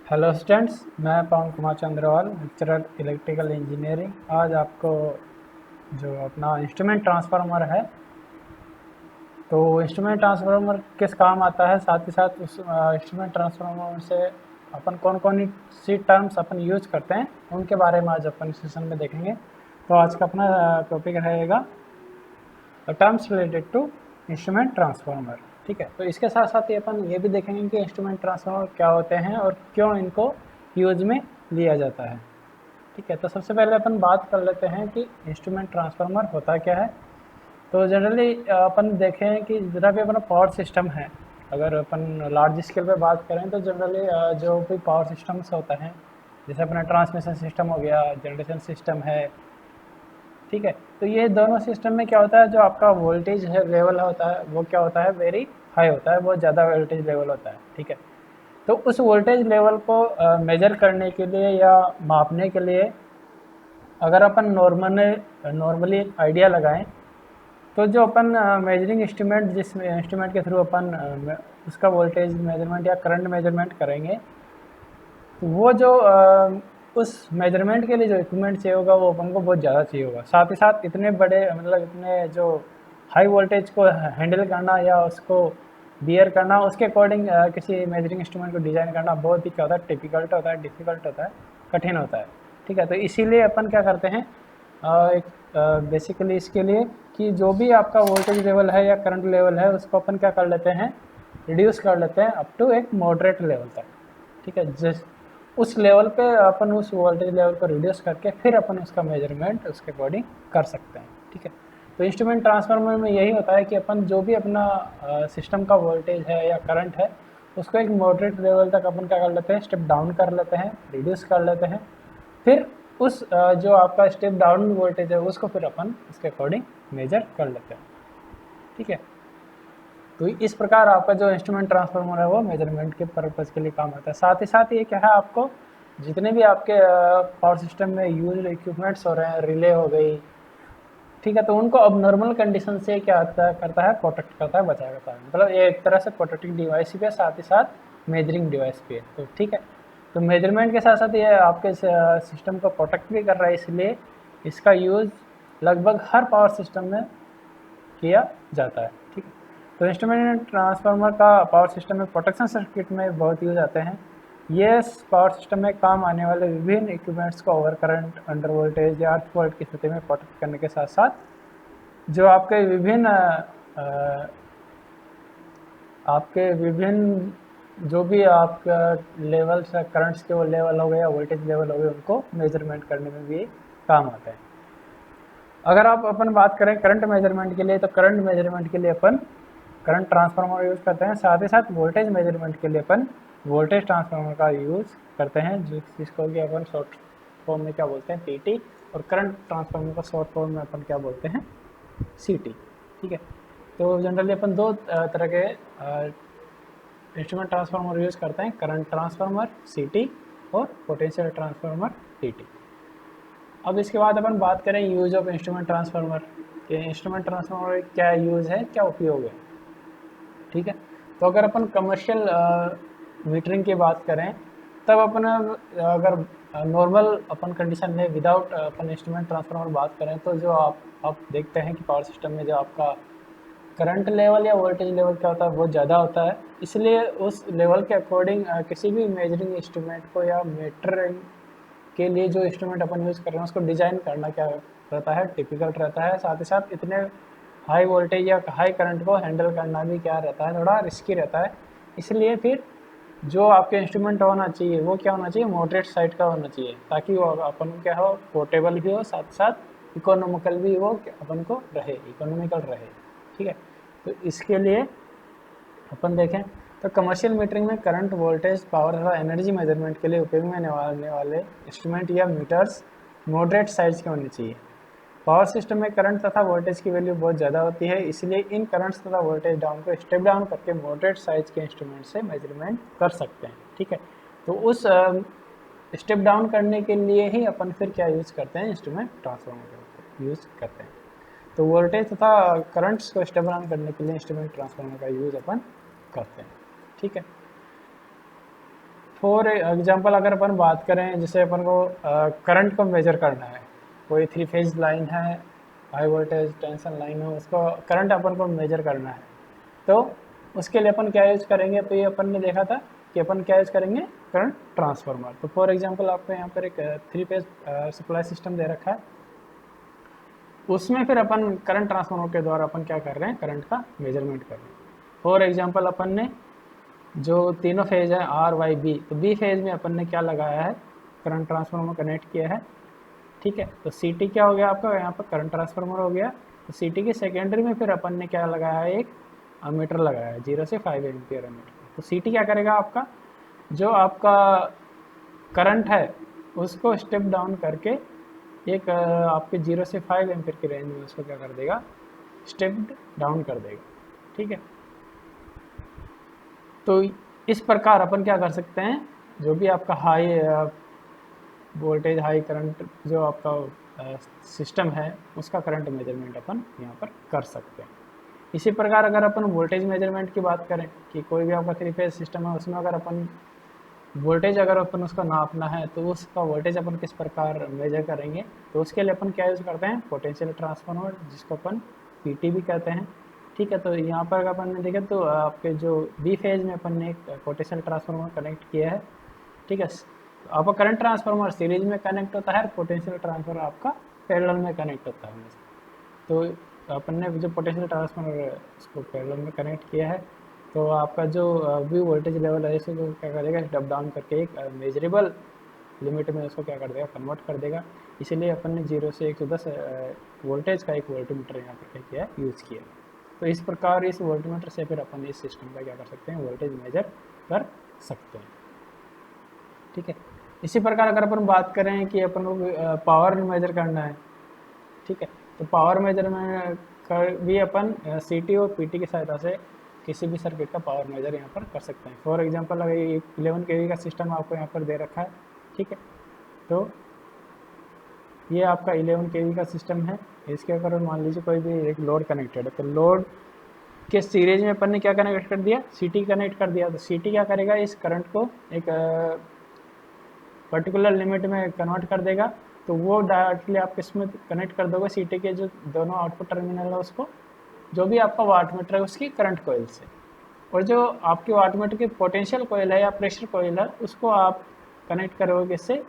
Hello students, मैं Pawan Kumar Chandrawal, lecturer electrical engineering. आज आपको जो अपना इंस्ट्रूमेंट ट्रांसफार्मर है, तो इंस्ट्रूमेंट ट्रांसफार्मर किस काम आता है, साथ ही साथ उस इंस्ट्रूमेंट ट्रांसफार्मर से अपन कौन कौन सी टर्म्स अपन यूज करते हैं, उनके बारे में आज अपन सेशन में देखेंगे। तो आज का अपना टॉपिक रहेगा terms related to instrument transformer. ठीक है, तो इसके साथ साथ ही अपन ये भी देखेंगे कि इंस्ट्रूमेंट ट्रांसफार्मर क्या होते हैं और क्यों इनको यूज में लिया जाता है। ठीक है, तो सबसे पहले अपन बात कर लेते हैं कि इंस्ट्रूमेंट ट्रांसफार्मर होता क्या है। तो जनरली अपन देखें कि जितना भी अपना पावर सिस्टम है, अगर अपन लार्ज स्केल पे बात करें तो जनरली जो भी पावर सिस्टम्स होता है, जैसे अपना ट्रांसमिशन सिस्टम हो गया, जनरेशन सिस्टम है। ठीक है, तो ये दोनों सिस्टम में क्या होता है, जो आपका वोल्टेज है लेवल होता है वो क्या होता है, वेरी हाई होता है, बहुत ज़्यादा वोल्टेज लेवल होता है। ठीक है, तो उस वोल्टेज लेवल को मेजर करने के लिए या मापने के लिए अगर अपन नॉर्मली एक आइडिया लगाएं, तो जो अपन मेजरिंग इंस्ट्रूमेंट, जिस इंस्ट्रूमेंट के थ्रू अपन उसका वोल्टेज मेजरमेंट या करंट मेजरमेंट करेंगे, तो वो जो उस मेजरमेंट के लिए जो इक्विपमेंट चाहिए होगा वो अपन को बहुत ज़्यादा चाहिए होगा। साथ ही साथ इतने बड़े, मतलब इतने जो हाई वोल्टेज को हैंडल करना या उसको बियर करना, उसके अकॉर्डिंग किसी मेजरिंग इंस्ट्रूमेंट को डिज़ाइन करना बहुत ही क्या होता है, टिपिकल्ट होता है, डिफ़िकल्ट होता है, कठिन होता है। ठीक है, तो इसीलिए अपन क्या करते हैं, एक बेसिकली इसके लिए कि जो भी आपका वोल्टेज लेवल है या करंट लेवल है, उसको अपन क्या कर लेते हैं, रिड्यूस कर लेते हैं अप टू एक मॉडरेट लेवल तक। ठीक है, जिस उस लेवल पे अपन उस वोल्टेज लेवल को रिड्यूस करके फिर अपन उसका मेजरमेंट उसके अकॉर्डिंग कर सकते हैं। ठीक है, तो इंस्ट्रूमेंट ट्रांसफार्मर में यही होता है कि अपन जो भी अपना सिस्टम का वोल्टेज है या करंट है, उसको एक मॉडरेट लेवल तक अपन क्या कर लेते हैं, स्टेप डाउन कर लेते हैं, रिड्यूस कर लेते हैं। फिर उस जो आपका स्टेप डाउन वोल्टेज है उसको फिर अपन उसके अकॉर्डिंग मेजर कर लेते हैं। ठीक है, तो इस प्रकार आपका जो इंस्ट्रूमेंट ट्रांसफार्मर है वो मेजरमेंट के पर्पज़ के लिए काम आता है। साथ ही साथ ये क्या है, आपको जितने भी आपके पावर सिस्टम में यूज इक्विपमेंट्स हो रहे हैं, रिले हो गई, ठीक है, तो उनको अब नॉर्मल कंडीशन से क्या करता है, प्रोटेक्ट करता है, बचा करता है। मतलब ये एक तरह से प्रोटेक्टिंग डिवाइस भी है, साथ ही साथ मेजरिंग डिवाइस भी है। तो ठीक है, तो मेजरमेंट के साथ साथ ये आपके सिस्टम को प्रोटेक्ट भी कर रहा है, इसलिए इसका यूज़ लगभग हर पावर सिस्टम में किया जाता है। ठीक है, तो इंस्ट्रूमेंट ट्रांसफार्मर का पावर सिस्टम में प्रोटेक्शन सर्किट में बहुत यूज आते हैं। ये पावर सिस्टम में काम आने वाले विभिन्न इक्विपमेंट्स को ओवर करंट, अंडर वोल्टेज या अर्थ फॉल्ट की स्थिति में प्रोटेक्ट करने के साथ साथ जो आपके विभिन्न जो भी आपका लेवल्स है, करंट्स के वो लेवल हो गए या वोल्टेज लेवल हो गए, उनको मेजरमेंट करने में भी काम आता है। अगर आप अपन बात करें करंट मेजरमेंट के लिए, तो करंट मेजरमेंट के लिए अपन करंट ट्रांसफार्मर यूज़ करते हैं। साथ ही साथ वोल्टेज मेजरमेंट के लिए अपन वोल्टेज ट्रांसफार्मर का यूज़ करते हैं, जिसको कि अपन शॉर्ट फॉर्म में क्या बोलते हैं, पीटी, और करंट ट्रांसफार्मर का शॉर्ट फॉर्म में अपन क्या बोलते हैं, सीटी। ठीक है, तो जनरली अपन दो तरह के इंस्ट्रूमेंट ट्रांसफार्मर यूज़ करते हैं, करंट ट्रांसफार्मर सीटी और पोटेंशियल ट्रांसफार्मर पीटी। अब इसके बाद अपन बात करें यूज ऑफ इंस्ट्रूमेंट ट्रांसफार्मर के। इंस्ट्रूमेंट ट्रांसफार्मर क्या यूज़ है, क्या उपयोग है। ठीक है, तो अगर अपन कमर्शियल मीटरिंग की बात करें, तब अपन अगर नॉर्मल अपन कंडीशन में विदाउट अपन इंस्ट्रूमेंट ट्रांसफार्मर बात करें, तो जो आप देखते हैं कि पावर सिस्टम में जो आपका करंट लेवल या वोल्टेज लेवल क्या होता है, बहुत ज़्यादा होता है। इसलिए उस लेवल के अकॉर्डिंग किसी भी मेजरिंग इंस्ट्रूमेंट को या मीटरिंग के लिए जो इंस्ट्रूमेंट अपन यूज़ कर रहे हैं उसको डिज़ाइन करना क्या रहता है, टिपिकल रहता है। साथ ही साथ इतने हाई वोल्टेज या हाई करंट को हैंडल करना भी क्या रहता है, थोड़ा रिस्की रहता है। इसलिए फिर जो आपके इंस्ट्रूमेंट होना चाहिए वो क्या होना चाहिए, मॉडरेट साइड का होना चाहिए, ताकि वो अपन क्या हो, पोर्टेबल भी हो, साथ साथ इकोनॉमिकल भी वो अपन को रहे, इकोनॉमिकल रहे। ठीक है, तो इसके लिए अपन देखें तो कमर्शियल मीटरिंग में करंट, वोल्टेज, पावर तथा एनर्जी मेजरमेंट के लिए उपयोग में आने वाले इंस्ट्रूमेंट या मीटर्स मॉडरेट साइज के होने चाहिए। पावर सिस्टम में करंट तथा वोल्टेज की वैल्यू बहुत ज़्यादा होती है, इसलिए इन करंट्स तथा वोल्टेज डाउन को स्टेप डाउन करके मॉडरेट साइज के इंस्ट्रूमेंट से मेजरमेंट कर सकते हैं। ठीक है, तो उस स्टेप डाउन करने के लिए ही अपन फिर क्या यूज़ करते हैं, इंस्ट्रूमेंट ट्रांसफार्मर यूज़ करते हैं। तो वोल्टेज तथा करंट्स को स्टेप डाउन करने के लिए इंस्ट्रूमेंट ट्रांसफार्मर का यूज़ अपन करते हैं। ठीक है, फॉर एग्जांपल अगर अपन बात करें, जैसे अपन को करंट को मेजर करना है, कोई 3 फेज लाइन है, हाई वोल्टेज टेंशन लाइन है, उसको करंट अपन को मेजर करना है, तो उसके लिए अपन क्या यूज करेंगे, तो ये अपन ने देखा था कि अपन क्या यूज करेंगे, करंट ट्रांसफार्मर। तो फॉर एग्जांपल आपको यहाँ पर एक 3 फेज सप्लाई सिस्टम दे रखा है, उसमें फिर अपन करंट ट्रांसफार्मर के द्वारा अपन क्या कर रहे हैं, करंट का मेजरमेंट कर रहे हैं। फॉर एग्जांपल अपन ने जो तीनों फेज है आर वाई बी, तो बी फेज में अपन ने क्या लगाया है, करंट ट्रांसफार्मर कनेक्ट किया है, ठीक है। तो सी टी क्या हो गया आपका, यहाँ पर करंट ट्रांसफार्मर हो गया। तो सी टी की सेकेंडरी में फिर अपन ने क्या लगाया है, एक अमीटर लगाया है 0 से 5 एम्पियर अमीटर। तो सी टी क्या करेगा, आपका जो आपका करंट है उसको स्टेप डाउन करके एक आपके 0 से 5 एम्पियर की रेंज में उसको क्या कर देगा, स्टेप डाउन कर देगा, ठीक है। तो इस प्रकार अपन क्या कर सकते हैं, जो भी आपका हाई वोल्टेज हाई करंट जो आपका सिस्टम है उसका करंट मेजरमेंट अपन यहाँ पर कर सकते हैं। इसी प्रकार अगर अपन वोल्टेज मेजरमेंट की बात करें कि कोई भी आपका 3 फेज सिस्टम है, उसमें अगर अपन वोल्टेज अगर अपन उसका नापना है तो उसका वोल्टेज अपन किस प्रकार मेजर करेंगे, तो उसके लिए अपन क्या यूज़ करते हैं, पोटेंशियल ट्रांसफार्मर, जिसको अपन पीटी भी कहते हैं, ठीक है। तो यहाँ पर अगर अपन ने देखा तो आपके जो बी फेज में अपन ने एक पोटेंशियल ट्रांसफार्मर कनेक्ट किया है, ठीक है। तो आपका करंट ट्रांसफार्मर सीरीज में कनेक्ट होता है, पोटेंशियल ट्रांसफार्मर आपका पैरेलल में कनेक्ट होता है। तो अपन ने जो पोटेंशियल ट्रांसफार्मर उसको पैरेलल में कनेक्ट किया है, तो आपका जो भी वोल्टेज लेवल है इसको क्या करेगा, स्टेप डाउन करके एक मेजरेबल लिमिट में उसको क्या कर देगा, कन्वर्ट कर देगा। इसीलिए अपन ने 0 से 110 वोल्टेज का एक वोल्टमीटर यहाँ पर क्या किया है, यूज़ किया। तो इस प्रकार इस वोल्टमीटर से फिर अपन इस सिस्टम का क्या कर सकते हैं, वोल्टेज मेजर कर सकते हैं, ठीक है। इसी प्रकार अगर अपन बात करें कि अपन को पावर मेजर करना है, ठीक है, तो पावर मेजरमेंट कर भी अपन सी टी और पी टी की सहायता से किसी भी सर्किट का पावर मेजर यहाँ पर कर सकते हैं। फॉर एग्जांपल अगर 11 के का सिस्टम आपको यहाँ पर दे रखा है, ठीक है, तो ये आपका 11 के का सिस्टम है। इसके अगर मान लीजिए कोई भी एक लोड कनेक्टेड है, तो लोड के सीरीज में अपन ने क्या कनेक्ट कर दिया, सीटी कनेक्ट कर दिया। तो सीटी क्या करेगा, इस करंट को एक पर्टिकुलर लिमिट में कन्वर्ट कर देगा। तो वो डायरेक्टली आप किसमें कनेक्ट कर दोगे, सीटी के जो दोनों आउटपुट टर्मिनल है उसको, जो भी आपका वाटमीटर है उसकी करंट कोयल से, और जो आपकी वाटमीटर की पोटेंशियल कोयल है या प्रेशर कोयल है उसको आप कनेक्ट करोगे इससे,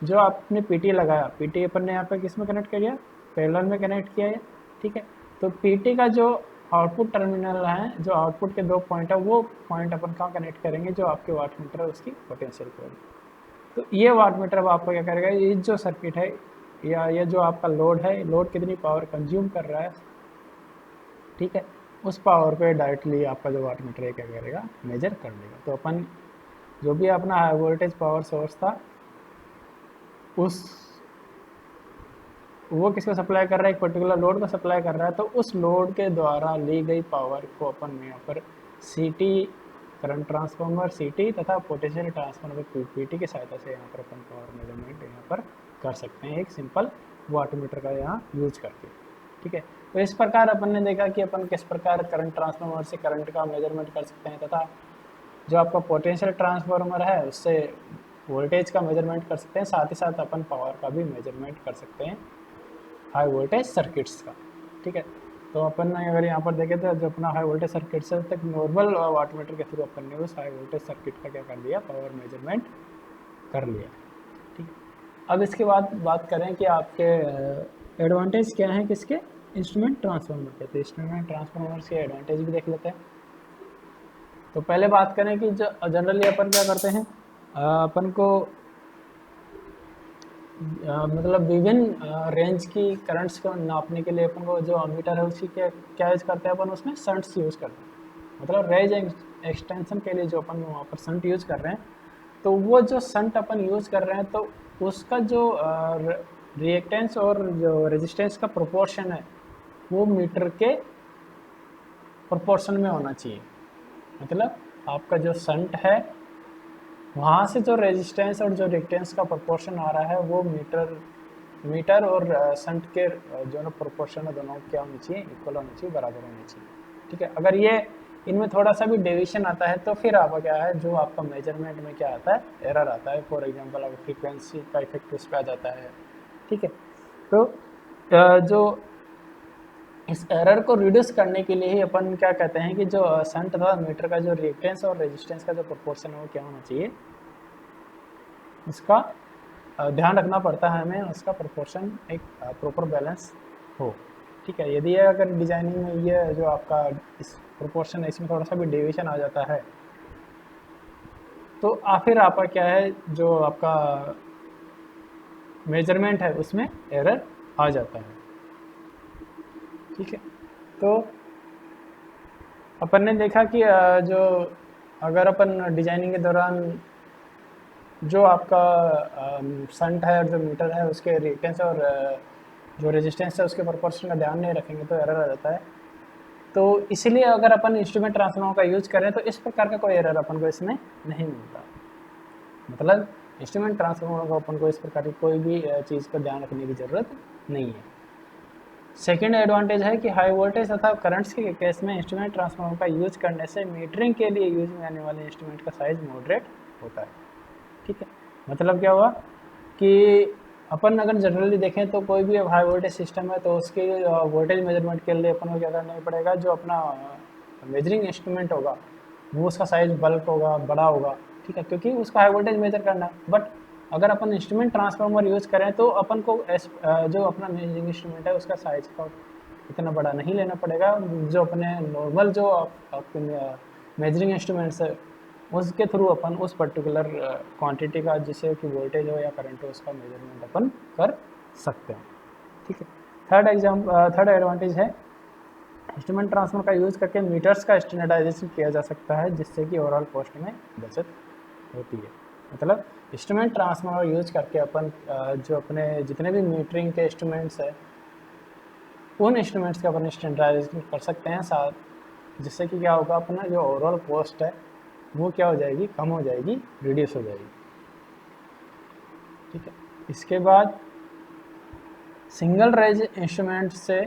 जो आपने पीटी लगाया, पीटी अपन ने यहाँ पे किस में कनेक्ट किया, पैरेलल में कनेक्ट किया है, ठीक है। तो पीटी का जो आउटपुट टर्मिनल है, जो आउटपुट के 2 पॉइंट है, वो पॉइंट अपन कहाँ कनेक्ट करेंगे, जो आपके वाटमीटर है उसकी पोटेंशियल कोयल। तो ये वाटमीटर अब आपको क्या करेगा, ये जो सर्किट है या ये जो आपका लोड है, लोड कितनी पावर कंज्यूम कर रहा है, ठीक है, उस पावर पे डायरेक्टली आपका जो वाटमीटर है क्या करेगा, मेजर कर लेगा। तो अपन जो भी अपना हाई वोल्टेज पावर सोर्स था उस वो किसको सप्लाई कर रहा है, एक पर्टिकुलर लोड को सप्लाई कर रहा है, तो उस लोड के द्वारा ली गई पावर को अपन यहाँ पर सीटी करंट ट्रांसफार्मर सीटी तथा पोटेंशियल ट्रांसफार्मर पीटी की सहायता से यहाँ पर अपन पावर मेजरमेंट यहाँ पर कर सकते हैं, एक सिंपल वाटमीटर का यहाँ यूज करके, ठीक है। तो इस प्रकार अपन ने देखा कि अपन किस प्रकार करंट ट्रांसफार्मर से करंट का मेजरमेंट कर सकते हैं, तथा जो आपका पोटेंशियल ट्रांसफार्मर है उससे वोल्टेज का मेजरमेंट कर सकते हैं, साथ ही साथ अपन पावर का भी मेजरमेंट कर सकते हैं हाई वोल्टेज सर्किट्स का, ठीक है। तो अपन अगर यहाँ पर देखें तो जो अपना हाई वोल्टेज सर्किट से तक नॉर्मल वाटमीटर के थ्रू अपन ने उस हाई वोल्टेज सर्किट का क्या कर दिया, पावर मेजरमेंट कर लिया, ठीक है। अब इसके बाद बात करें कि आपके एडवांटेज क्या हैं किसके, इंस्ट्रूमेंट ट्रांसफार्मर के। तो इंस्ट्रूमेंट ट्रांसफार्मर्स के एडवांटेज भी देख लेते हैं। तो पहले बात करें कि जो जनरली अपन क्या करते हैं, अपन को मतलब विभिन्न रेंज की करंट्स को नापने के लिए अपन को जो अमीटर है उसकी क्या यूज़ करते हैं, अपन उसमें शंट्स यूज़ करते हैं। मतलब रेंज एक्सटेंशन के लिए जो अपन वहाँ पर शंट यूज़ कर रहे हैं, तो वो जो शंट अपन यूज़ कर रहे हैं तो उसका जो रिएक्टेंस और जो रेजिस्टेंस का प्रोपोर्शन है वो मीटर के प्रोपोर्शन में होना चाहिए। मतलब आपका जो शंट है वहाँ से जो रेजिस्टेंस और जो रिएक्टेंस का प्रोपोर्शन आ रहा है वो मीटर और शंट के जो ना प्रोपोर्शन है दोनों क्या होनी चाहिए, इक्वल होनी चाहिए, बराबर होनी चाहिए, ठीक है। अगर ये इनमें थोड़ा सा भी डेविएशन आता है तो फिर आपका क्या है, जो आपका मेजरमेंट में क्या आता है, एरर आता है। फॉर एग्जांपल अगर फ्रीक्वेंसी का इफेक्ट उस पर आ जाता है, ठीक है। तो जो इस एरर को रिड्यूस करने के लिए ही अपन क्या कहते हैं कि जो शंट तथा मीटर का जो रिएक्टेंस और रेजिस्टेंस का जो प्रोपोर्शन है वो क्या होना चाहिए, उसका ध्यान रखना पड़ता है हमें, उसका प्रोपोर्शन एक प्रॉपर बैलेंस हो, ठीक है। यदि अगर डिजाइनिंग में ये जो आपका इस प्रोपोर्शन है इसमें थोड़ा सा भी डेविएशन आ जाता है तो फिर आपका क्या है, जो आपका मेजरमेंट है उसमें एरर आ जाता है, ठीक है। तो अपन ने देखा कि जो अगर अपन डिजाइनिंग के दौरान जो आपका शंट है और जो मीटर है उसके रिएक्टेंस और जो रेजिस्टेंस है उसके प्रोपोर्शन का ध्यान नहीं रखेंगे तो एरर आ जाता है। तो इसीलिए अगर अपन इंस्ट्रूमेंट ट्रांसफार्मर का यूज करें तो इस प्रकार का कोई एरर अपन को इसमें नहीं मिलता। मतलब इंस्ट्रूमेंट ट्रांसफार्मर को अपन को इस प्रकार की कोई भी चीज़ का ध्यान रखने की ज़रूरत नहीं है। सेकेंड एडवांटेज है कि हाई वोल्टेज तथा करंट्स के केस में इंस्ट्रूमेंट ट्रांसफार्मर का यूज करने से मीटरिंग के लिए यूज में आने वाले इंस्ट्रूमेंट का साइज मॉडरेट होता है, ठीक है। मतलब क्या हुआ कि अपन अगर जनरली देखें तो कोई भी हाई वोल्टेज सिस्टम है तो उसके वोल्टेज मेजरमेंट के लिए अपन को क्या करना पड़ेगा, जो अपना मेजरिंग इंस्ट्रूमेंट होगा वो उसका साइज बल्क होगा, बड़ा होगा, ठीक है, क्योंकि उसका हाई वोल्टेज मेजर करना है। बट अगर अपन इंस्ट्रूमेंट ट्रांसफार्मर यूज़ करें तो अपन को जो अपना मेजरिंग इंस्ट्रूमेंट है उसका साइज का इतना बड़ा नहीं लेना पड़ेगा। जो अपने नॉर्मल जो आपके मेजरिंग इंस्ट्रूमेंट्स है उसके थ्रू अपन उस पर्टिकुलर क्वांटिटी का, जैसे कि वोल्टेज हो या करंट हो, उसका मेजरमेंट अपन कर सकते हैं, ठीक है। थर्ड एडवांटेज है इंस्ट्रूमेंट ट्रांसफर का यूज़ करके मीटर्स का स्टैंडर्डाइजेशन किया जा सकता है जिससे कि ओवरऑल कॉस्ट में बचत होती है। मतलब इंस्ट्रूमेंट ट्रांसफार्मर यूज करके अपन जो अपने जितने भी मीटरिंग के इंस्ट्रूमेंट्स है उन इंस्ट्रूमेंट्स का अपन स्टैंडर्डाइजेशन कर सकते हैं साथ, जिससे कि क्या होगा, अपना जो ओवरऑल कॉस्ट है वो क्या हो जाएगी, कम हो जाएगी, रिड्यूस हो जाएगी, ठीक है। इसके बाद सिंगल रेंज इंस्ट्रूमेंट से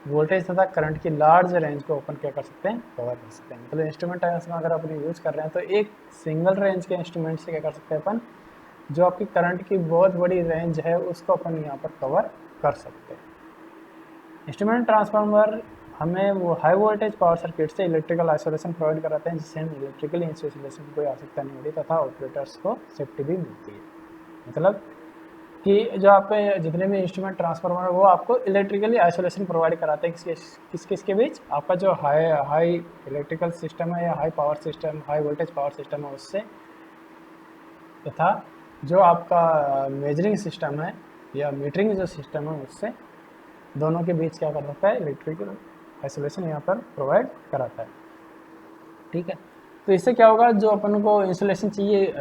वोल्टेज तथा करंट की लार्ज रेंज को अपन क्या कर सकते हैं, कवर कर सकते हैं। मतलब इंस्ट्रूमेंट ट्रांसफार्मर अगर अपन यूज़ कर रहे हैं तो एक सिंगल रेंज के इंस्ट्रूमेंट से क्या कर सकते हैं अपन, जो आपकी करंट की बहुत बड़ी रेंज है उसको अपन यहाँ पर कवर कर सकते हैं। इंस्ट्रूमेंट ट्रांसफार्मर हमें वो हाई वोल्टेज पावर सर्किट से इलेक्ट्रिकल आइसोलेशन प्रोवाइड कराते हैं, जिससे हम इलेक्ट्रिकल इंसुलेशन की कोई आवश्यकता नहीं होती तथा ऑपरेटर्स को सेफ्टी भी मिलती है। मतलब कि जो आपके जितने भी इंस्ट्रूमेंट ट्रांसफार्मर है वो आपको इलेक्ट्रिकली आइसोलेशन प्रोवाइड कराते हैं किसके बीच, आपका जो हाई इलेक्ट्रिकल सिस्टम है या high power system, high voltage power system है उससे, तथा जो आपका मेजरिंग सिस्टम है या मीटरिंग जो सिस्टम है उससे, दोनों के बीच क्या कर सकता है, इलेक्ट्रिकल आइसोलेशन यहाँ पर प्रोवाइड कराता है, ठीक है। तो इससे क्या होगा, जो अपन को इंसुलेशन चाहिए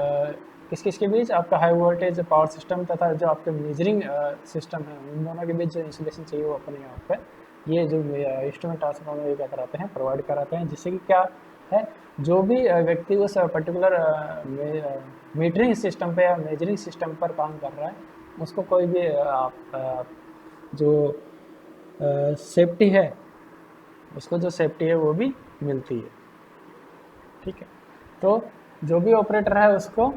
किस किस के बीच, आपका हाई वोल्टेज पावर सिस्टम तथा जो आपके मेजरिंग सिस्टम है उन दोनों के बीच जो इंसुलेशन चाहिए वो अपन यहाँ पर ये जो इंस्ट्रूमेंट ट्रांसफार्मर ये क्या कराते हैं, प्रोवाइड कराते हैं, जिससे कि क्या है, जो भी व्यक्ति उस पर्टिकुलर मीटरिंग सिस्टम पे या मेजरिंग सिस्टम पर काम कर रहा है उसको कोई भी जो सेफ्टी है, उसको जो सेफ्टी है वो भी मिलती है, ठीक है। तो जो भी ऑपरेटर है उसको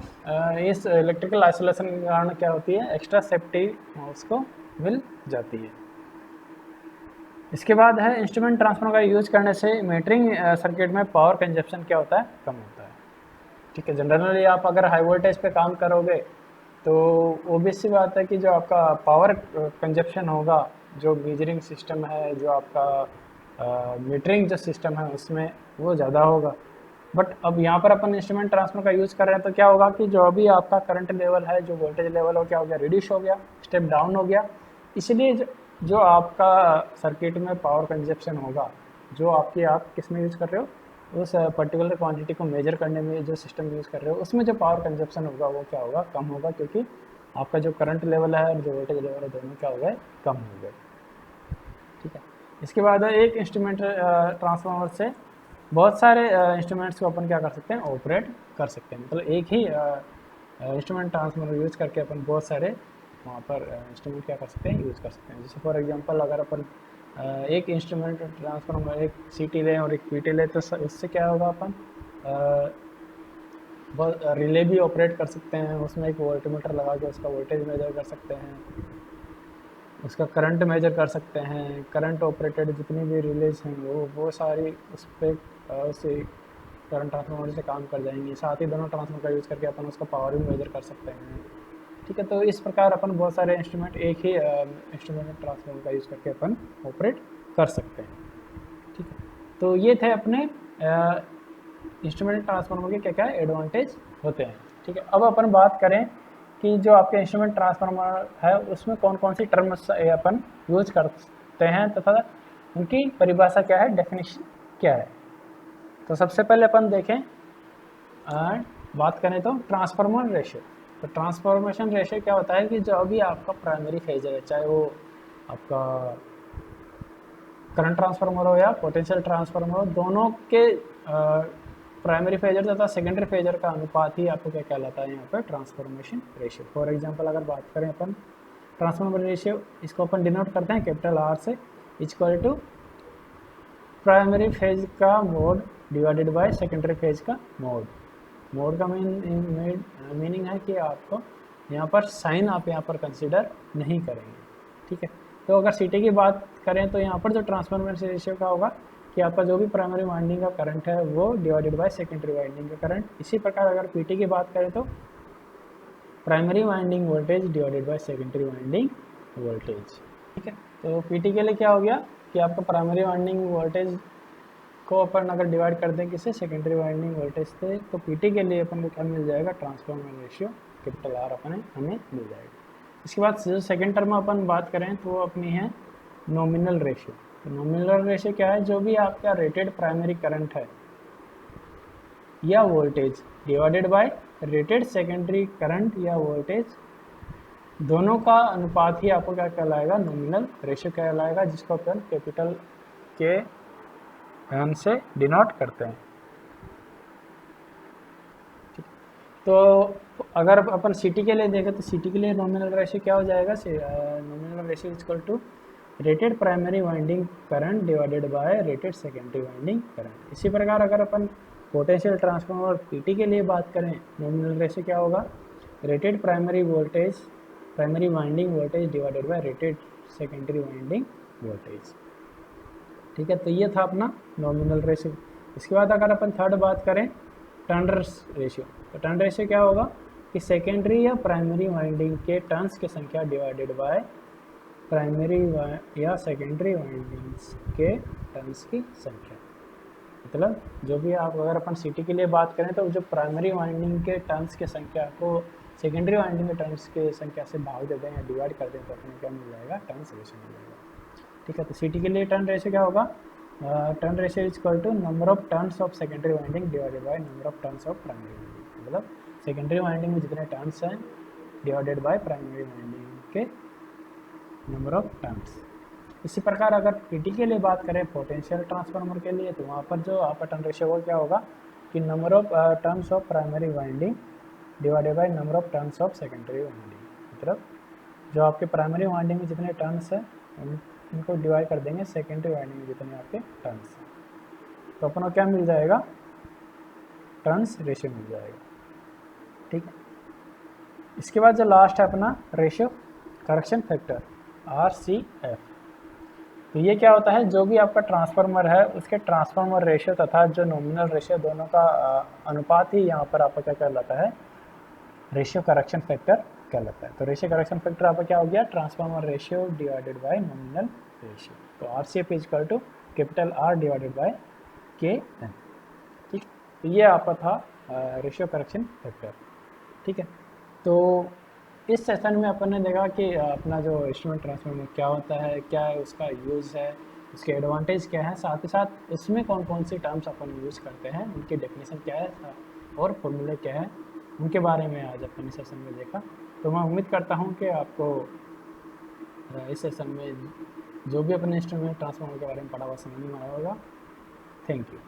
इस इलेक्ट्रिकल आइसोलेशन के कारण क्या होती है, एक्स्ट्रा सेफ्टी उसको मिल जाती है। इसके बाद है इंस्ट्रूमेंट ट्रांसफार्मर का यूज करने से मीटरिंग सर्किट में पावर कंजप्शन क्या होता है, कम होता है, ठीक है। जनरली आप अगर हाई वोल्टेज पे काम करोगे तो ऑब्वियस सी बात है कि जो आपका पावर कंजप्शन होगा, जो मेजरिंग सिस्टम है, जो आपका मीटरिंग जो सिस्टम है उसमें वो ज़्यादा होगा। बट अब यहाँ पर अपन इंस्ट्रूमेंट ट्रांसफर का यूज़ कर रहे हैं तो क्या होगा कि जो अभी आपका करंट लेवल है, जो वोल्टेज लेवल हो, क्या हो गया, रिड्यूस हो गया, स्टेप डाउन हो गया। इसलिए जो आपका सर्किट में पावर कंजप्शन होगा, जो आप किस में यूज़ कर रहे हो, उस पर्टिकुलर क्वांटिटी को मेजर करने में जो सिस्टम यूज़ कर रहे हो उसमें जो पावर कंजप्शन होगा वो क्या होगा, कम होगा, क्योंकि आपका जो करंट लेवल है और जो वोल्टेज लेवल है दोनों क्या हो गए, कम हो गए, ठीक है। इसके बाद एक इंस्ट्रूमेंट ट्रांसफार्मर से बहुत सारे इंस्ट्रूमेंट्स को अपन क्या कर सकते हैं, ऑपरेट कर सकते हैं। मतलब एक ही इंस्ट्रूमेंट ट्रांसफार्मर यूज़ करके अपन बहुत सारे वहाँ पर इंस्ट्रूमेंट क्या कर सकते हैं, यूज़ कर सकते हैं। जैसे फॉर एग्जांपल अगर अपन एक इंस्ट्रूमेंट ट्रांसफार्मर, एक सीटी लें और एक पीटी लें, तो इससे क्या होगा, अपन रिले भी ऑपरेट कर सकते हैं, उसमें एक वोल्टमीटर लगा के उसका वोल्टेज मेजर कर सकते हैं, उसका करंट मेजर कर सकते हैं, करंट ऑपरेटेड जितनी भी रिलेज हैं वो सारी उस पर उसे करंट ट्रांसफार्मर से काम कर जाएंगी। साथ ही दोनों ट्रांसफार्मर का यूज़ करके अपन उसका पावर भी मेजर कर सकते हैं। ठीक है, तो इस प्रकार अपन बहुत सारे इंस्ट्रूमेंट एक ही इंस्ट्रूमेंट ट्रांसफार्मर का यूज़ करके अपन ऑपरेट कर सकते हैं। ठीक है, तो ये थे अपने इंस्ट्रूमेंट ट्रांसफार्मर के क्या क्या एडवांटेज होते हैं। ठीक है, अब अपन बात करें कि जो आपके इंस्ट्रूमेंट ट्रांसफार्मर है उसमें कौन कौन सी टर्म्स अपन यूज करते हैं तथा उनकी परिभाषा क्या है, डेफिनेशन क्या है। तो सबसे पहले अपन देखें बात करें तो ट्रांसफार्मर रेशियो। तो ट्रांसफॉर्मेशन रेशियो क्या होता है कि जो अभी आपका प्राइमरी फेजर है, चाहे वो आपका करंट ट्रांसफार्मर हो या पोटेंशियल ट्रांसफार्मर हो, दोनों के प्राइमरी फेजर तथा सेकेंडरी फेजर का अनुपात ही आपको क्या कहलाता है यहाँ पर, ट्रांसफॉर्मेशन रेशियो। फॉर एग्जांपल अगर बात करें अपन ट्रांसफार्मर रेशियो, इसको अपन डिनोट करते हैं कैपिटल आर से, इक्वल टू प्राइमरी फेज का mode divided by secondary phase का मोड। मोड का मीनिंग है कि आपको यहाँ पर साइन आप यहाँ पर कंसिडर नहीं करेंगे। ठीक है, तो अगर सीटी की बात करें तो यहाँ पर जो ट्रांसफॉर्मेशन रेशियो का होगा कि आपका जो भी प्राइमरी वाइंडिंग का करंट है वो डिवाइडेड बाय सेकेंडरी वाइंडिंग का करंट। इसी प्रकार अगर पीटी की बात करें तो primary winding voltage divided by secondary winding voltage. ठीक है, तो पीटी के लिए क्या हो गया कि आपका प्राइमरी वाइंडिंग वोल्टेज को अपन अगर डिवाइड कर दें किसी सेकेंडरी वाइंडिंग वोल्टेज से, तो पीटी के लिए अपन को क्या मिल जाएगा, ट्रांसफॉर्मर रेशियो कैपिटल आर अपने हमें मिल जाएगा। इसके बाद जो सेकेंड टर्म अपन बात करें तो वो अपनी है नॉमिनल रेशियो। तो नॉमिनल रेशियो क्या है, जो भी आपका रेटेड प्राइमरी करंट है या voltage divided by rated secondary current या वोल्टेज, दोनों का अनुपात ही आपको क्या कहलाएगा, नॉमिनल रेशियो कहलाएगा, जिसको अपन कैपिटल के एन से डिनोट करते हैं। तो अगर अपन सिटी के लिए देखें तो सिटी के लिए नॉमिनल रेशियो क्या हो जाएगा, nominal ratio equal to rated primary winding current divided by rated secondary winding current. इसी प्रकार अगर अपन पोटेंशियल ट्रांसफार्मर पीटी के लिए बात करें, नॉमिनल रेशियो क्या होगा, rated primary voltage primary winding voltage divided by rated secondary winding voltage. ठीक है, तो ये था अपना नॉमिनल रेशियो। इसके बाद अगर अपन थर्ड बात करें टर्न रेशियो, तो टर्न रेशियो क्या होगा कि सेकेंडरी या प्राइमरी वाइंडिंग के टर्न्स की संख्या डिवाइडेड बाय प्राइमरी या सेकेंडरी वाइंडिंग्स के टर्न्स की संख्या। मतलब जो भी आप अगर अपन सिटी के लिए बात करें तो जो प्राइमरी वाइंडिंग के टर्न्स की संख्या को सेकेंडरी वाइंडिंग के टर्न्स की संख्या से भाग देते हैं या डिवाइड कर दें तो अपने क्या मिल जाएगा, टर्न्स रेशियो मिल जाएगा। ठीक है, तो सिटी के लिए टर्न रेशियो क्या होगा, turn ratio is equal to number of turns of secondary winding divided by number of turns of primary winding. मतलब सेकेंडरी वाइंडिंग में जितने टर्न्स हैं डिवाइडेड बाय प्राइमरी वाइंडिंग के नंबर ऑफ टर्न्स। इसी प्रकार अगर पीटी के लिए बात करें पोटेंशियल ट्रांसफार्मर के लिए, तो वहाँ पर जो आपका टर्न रेशियो क्या होगा कि number of turns of primary winding divided by number of turns of secondary winding. मतलब जो आपके प्राइमरी वाइंडिंग में जितने टर्न्स हैं इनको डिवाइड कर देंगे सेकेंडरी वाइंडिंग में जितने आपके टर्न्स हैं, तो अपन को क्या मिल जाएगा, टर्न्स रेशियो मिल जाएगा। ठीक है, इसके बाद जो लास्ट है अपना रेशियो करेक्शन फैक्टर RCF। तो ये क्या होता है, जो भी आपका ट्रांसफार्मर है उसके ट्रांसफार्मर रेशियो तथा जो नॉमिनल रेशियो दोनों का अनुपात ही यहाँ पर आपका क्या कहलाता है, रेशियो करेक्शन फैक्टर कहलाता है। तो रेशियो करेक्शन फैक्टर आपका क्या हो गया, transformer ratio divided by nominal ratio. तो RCF is equal to capital R divided by KN। ठीक, तो ये आपका था रेशियो करेक्शन फैक्टर। ठीक है, तो इस सेशन में अपन ने देखा कि अपना जो इंस्ट्रूमेंट ट्रांसफार्मर क्या होता है, क्या है उसका यूज़ है, उसके एडवांटेज क्या है, साथ ही साथ इसमें कौन कौन सी टर्म्स अपन यूज़ करते हैं, उनकी डेफिनेशन क्या है और फॉर्मूले क्या है, उनके बारे में आज अपन इस सेशन में देखा। तो मैं उम्मीद करता हूँ कि आपको इस सेशन में जो भी अपने इंस्ट्रूमेंट ट्रांसफार्मर के बारे में पढ़ा हुआ समझ में आया होगा। Thank you.